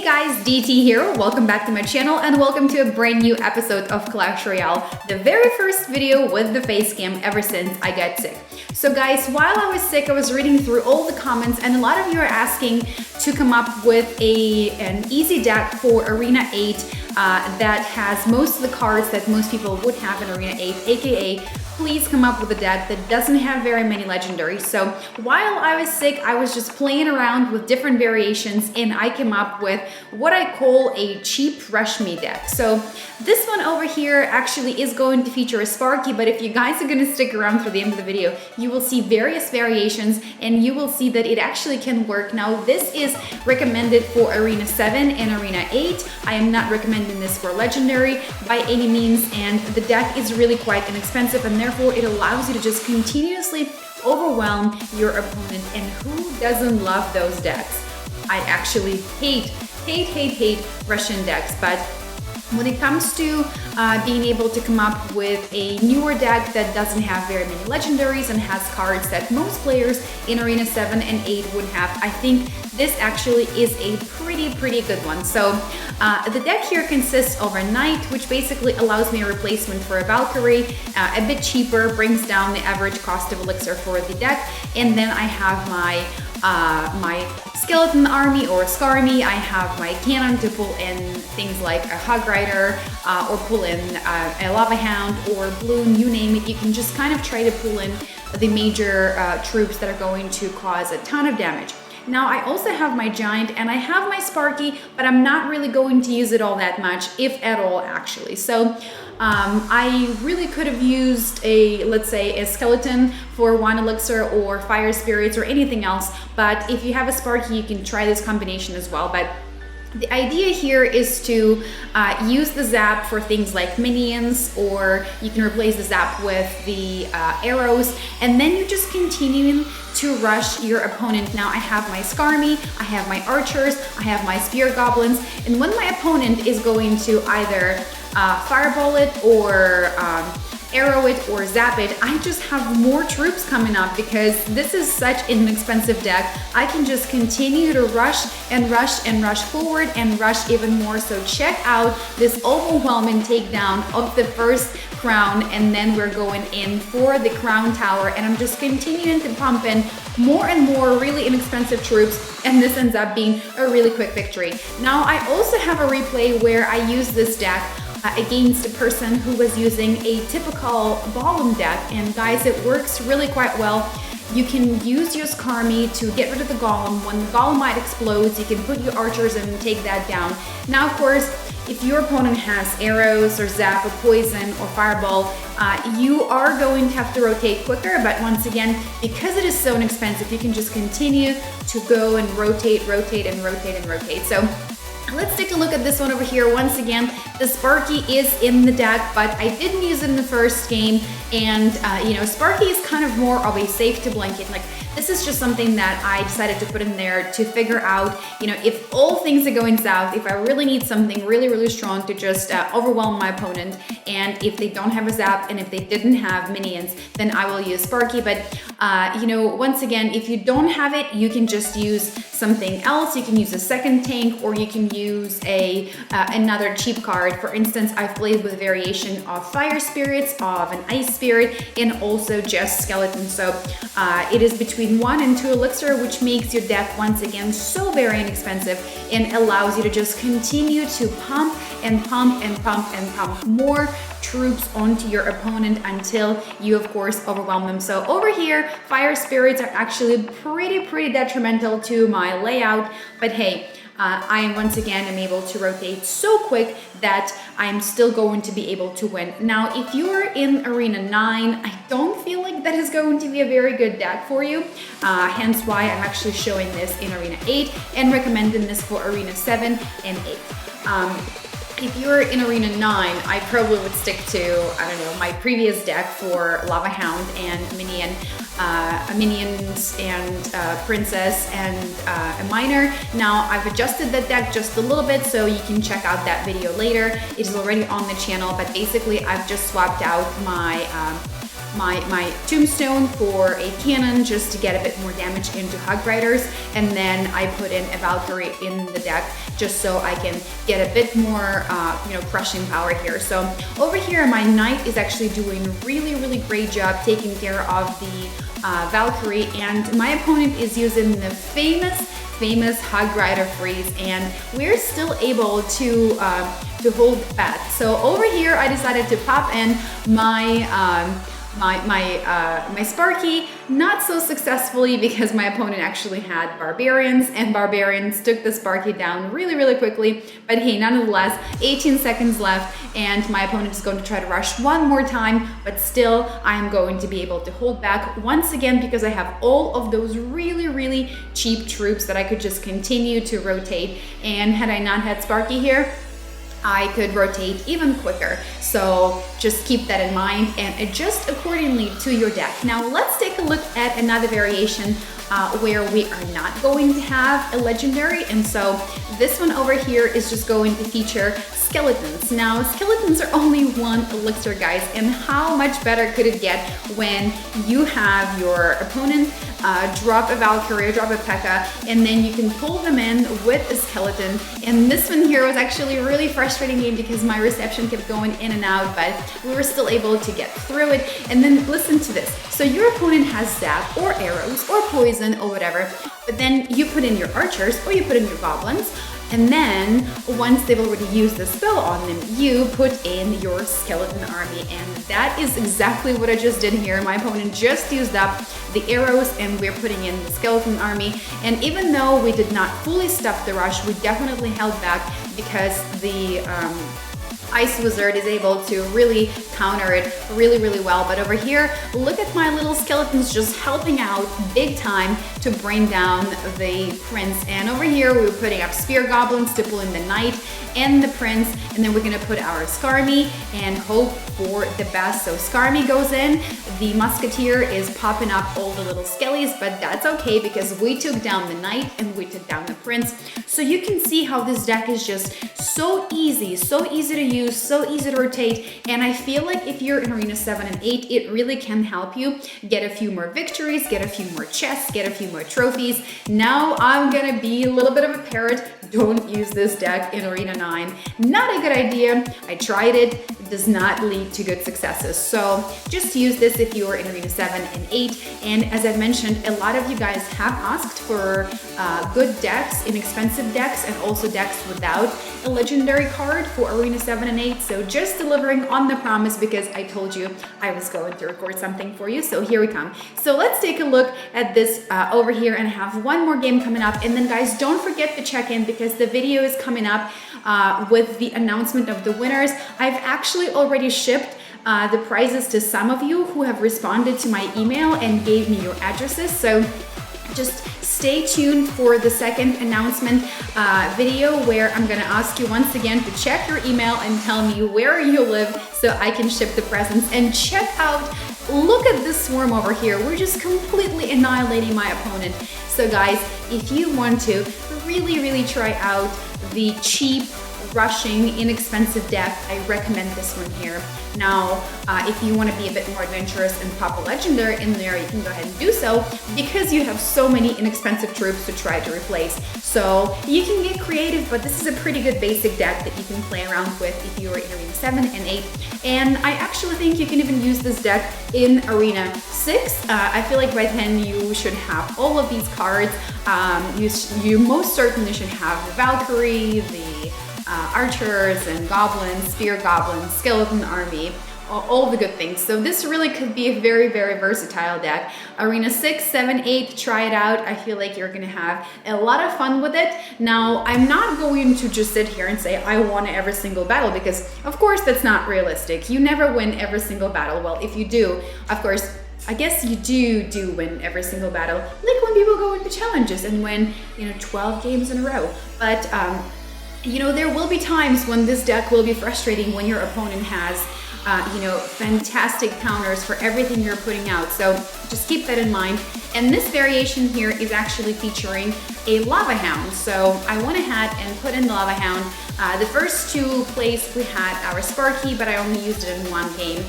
Hey guys, DT here. Welcome back to my channel and welcome to a brand new episode of Clash Royale, the very first video with the face cam ever since I got sick. So guys, while I was sick, I was reading through all the comments and a lot of you are asking to come up with an easy deck for Arena 8 that has most of the cards that most people would have in Arena 8, aka please come up with a deck that doesn't have very many legendaries. So while I was sick, I was just playing around with different variations and I came up with what I call a cheap Rush Me deck. So this one over here actually is going to feature a Sparky, but if you guys are going to stick around through the end of the video, you will see various variations and you will see that it actually can work. Now this is recommended for Arena 7 and Arena 8. I am not recommending this for Legendary by any means, and the deck is really quite inexpensive and therefore it allows you to just continuously overwhelm your opponent. And who doesn't love those decks? I actually hate Russian decks, but when it comes to being able to come up with a newer deck that doesn't have very many legendaries and has cards that most players in Arena 7 and 8 would have, I think this actually is a pretty good one. So the deck here consists of a Knight, which basically allows me a replacement for a Valkyrie, a bit cheaper, brings down the average cost of elixir for the deck, and then I have my skeleton army or Skarmy. I have my cannon to pull in things like a Hog Rider or pull in a Lava Hound or Bloom, you name it. You can just kind of try to pull in the major troops that are going to cause a ton of damage. Now I also have my Giant and I have my Sparky, but I'm not really going to use it all that much, if at all actually. So I really could have used let's say a skeleton for 1 elixir or fire spirits or anything else, but if you have a Sparky you can try this combination as well. But the idea here is to use the zap for things like minions, or you can replace the zap with the arrows, and then you just continue to rush your opponent. Now I have my Skarmy, I have my archers, I have my spear goblins, and when my opponent is going to either fireball it or arrow it or zap it, I just have more troops coming up because this is such an expensive deck. I can just continue to rush and rush and rush forward and rush even more. So check out this overwhelming takedown of the first crown, and then we're going in for the crown tower, and I'm just continuing to pump in more and more really inexpensive troops, and this ends up being a really quick victory. Now I also have a replay where I use this deck against a person who was using a typical Golem deck, and guys, it works really quite well. You can use your Skarmy to get rid of the Golem. When the Golemite explodes, you can put your archers in and take that down. Now of course, if your opponent has arrows or zap or poison or fireball, you are going to have to rotate quicker, but once again, because it is so inexpensive, you can just continue to go and rotate. So let's take a look at this one over here. Once again, the Sparky is in the deck, but I didn't use it in the first game. And you know, Sparky is kind of more of a safety blanket. Like, this is just something that I decided to put in there to figure out, you know, if all things are going south, if I really need something really strong to just overwhelm my opponent, and if they don't have a zap and if they didn't have minions, then I will use Sparky. But you know, once again, if you don't have it, you can just use something else. You can use a second tank, or you can use another cheap card. For instance, I've played with a variation of fire spirits, of an ice spirit, and also just skeletons. So it is between 1 and 2 elixir, which makes your deck once again so very inexpensive and allows you to just continue to pump and pump and pump and pump more troops onto your opponent until you of course overwhelm them. So over here, fire spirits are actually pretty detrimental to my layout, but hey, I once again am able to rotate so quick that I'm still going to be able to win. Now, if you're in Arena 9, I don't feel like that is going to be a very good deck for you. Hence why I'm actually showing this in Arena 8 and recommending this for Arena 7 and 8. If you're in Arena 9, I probably would stick to, I don't know, my previous deck for Lava Hound and minions and princess and a miner. Now I've adjusted that deck just a little bit, so you can check out that video later. It is already on the channel, but basically I've just swapped out my my tombstone for a cannon just to get a bit more damage into Hog Riders, and then I put in a Valkyrie in the deck just so I can get a bit more crushing power here. So over here my knight is actually doing really great job taking care of the Valkyrie, and my opponent is using the famous Hog Rider freeze, and we're still able to hold back. So over here I decided to pop in my my Sparky, not so successfully because my opponent actually had Barbarians, and Barbarians took the Sparky down really quickly. But hey, nonetheless, 18 seconds left, and my opponent is going to try to rush one more time, but still I am going to be able to hold back once again because I have all of those really cheap troops that I could just continue to rotate. And had I not had Sparky here, I could rotate even quicker. So just keep that in mind and adjust accordingly to your deck. Now let's take a look at another variation where we are not going to have a legendary, and so this one over here is just going to feature skeletons. Now skeletons are only one elixir, guys, and how much better could it get when you have your opponent drop a Valkyrie or drop a P.E.K.K.A, and then you can pull them in with a skeleton. And this one here was actually a really frustrating game because my reception kept going in and out, but we were still able to get through it. And then listen to this. So your opponent has zap or arrows or poison or whatever, but then you put in your archers or you put in your goblins, and then once they've already used the spell on them, you put in your skeleton army. And that is exactly what I just did here. My opponent just used up the arrows and we're putting in the skeleton army. And even though we did not fully stuff the rush, we definitely held back because the Ice Wizard is able to really counter it really well. But over here, look at my little skeletons just helping out big time to bring down the prince. And over here, we were putting up spear goblins to pull in the knight and the prince, and then we're gonna put our Skarmy and hope for the best. So Skarmy goes in, the musketeer is popping up all the little skellies, but that's okay because we took down the knight and we took down the prince. So you can see how this deck is just so easy to use, so easy to rotate, and I feel like if you're in Arena 7 and 8, it really can help you get a few more victories, get a few more chests, get a few more trophies. Now I'm gonna be a little bit of a parrot. Don't use this deck in Arena 9. Not a good idea. I tried it. It does not lead to good successes. So just use this if you are in Arena 7 and 8. And as I've mentioned, a lot of you guys have asked for good decks, inexpensive decks, and also decks without a legendary card for Arena 7 and 8. So just delivering on the promise because I told you I was going to record something for you. So here we come. So let's take a look at this over here and have one more game coming up. And then guys, don't forget to check in because the video is coming up with the announcement of the winners. I've actually already shipped the prizes to some of you who have responded to my email and gave me your addresses. So just stay tuned for the second announcement video where I'm gonna ask you once again to check your email and tell me where you live so I can ship the presents. And check out, look at this swarm over here. We're just completely annihilating my opponent. So guys, if you want to really try out the cheap, rushing, inexpensive deck, I recommend this one here. Now, if you want to be a bit more adventurous and pop a legendary in there, you can go ahead and do so because you have so many inexpensive troops to try to replace. So you can get creative, but this is a pretty good basic deck that you can play around with if you are in Arena 7 and 8. And I actually think you can even use this deck in Arena 6. I feel like by then you should have all of these cards. You most certainly should have the Valkyrie, the archers and goblins, spear goblins, skeleton army, all the good things. So this really could be a very versatile deck. Arena 6, 7, 8, try it out. I feel like you're gonna have a lot of fun with it. Now, I'm not going to just sit here and say I won every single battle because of course that's not realistic. You never win every single battle. Well, if you do, of course, I guess you do win every single battle. Like when people go into challenges and win, 12 games in a row. But there will be times when this deck will be frustrating when your opponent has, fantastic counters for everything you're putting out. So just keep that in mind. And this variation here is actually featuring a Lava Hound. So I went ahead and put in the Lava Hound. The first two plays we had our Sparky, but I only used it in one game.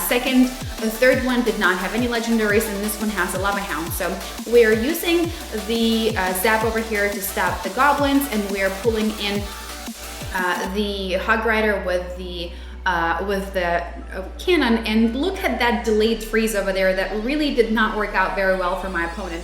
Second The third one did not have any legendaries, and this one has a Lava Hound. So we're using the Zap over here to stop the goblins, and we're pulling in the Hog Rider with the cannon. And look at that delayed freeze over there. That really did not work out very well for my opponent.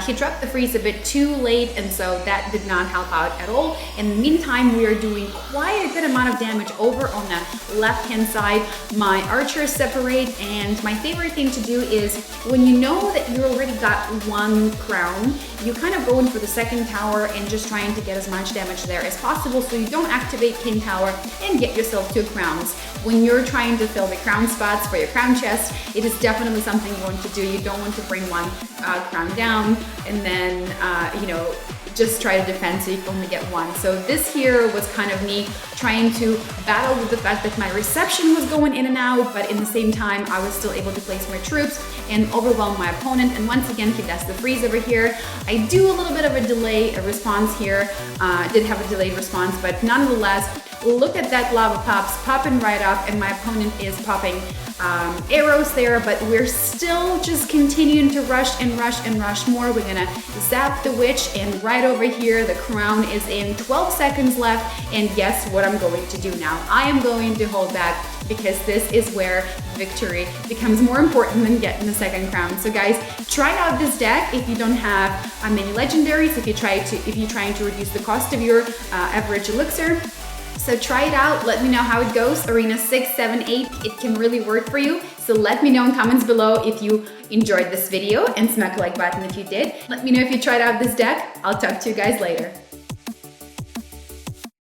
He dropped the freeze a bit too late, and so that did not help out at all. In the meantime, we are doing quite a good amount of damage over on the left-hand side. My archers separate, and my favorite thing to do is when you know that you already got one crown, you kind of go in for the second tower and just trying to get as much damage there as possible so you don't activate King Tower and get yourself 2 crowns. When you're trying to fill the crown spots for your crown chest, it is definitely something you want to do. You don't want to bring one crown down and then, just try to defend so you can only get one. So this here was kind of me trying to battle with the fact that my reception was going in and out, but in the same time, I was still able to place my troops and overwhelm my opponent. And once again, he does the freeze over here. I do a little bit of a response here. Did have a delayed response, but nonetheless, look at that lava pops popping right up, and my opponent is popping arrows there, but we're still just continuing to rush and rush and rush more. We're gonna zap the witch, and right over here the crown is in. 12 seconds left, and guess what I'm going to do now? I am going to hold back, because this is where victory becomes more important than getting the second crown. So guys, try out this deck if you don't have many legendaries, if you're trying to reduce the cost of your average elixir. So try it out, let me know how it goes. Arena 6, 7, 8, it can really work for you. So let me know in comments below if you enjoyed this video, and smack a like button if you did. Let me know if you tried out this deck. I'll talk to you guys later.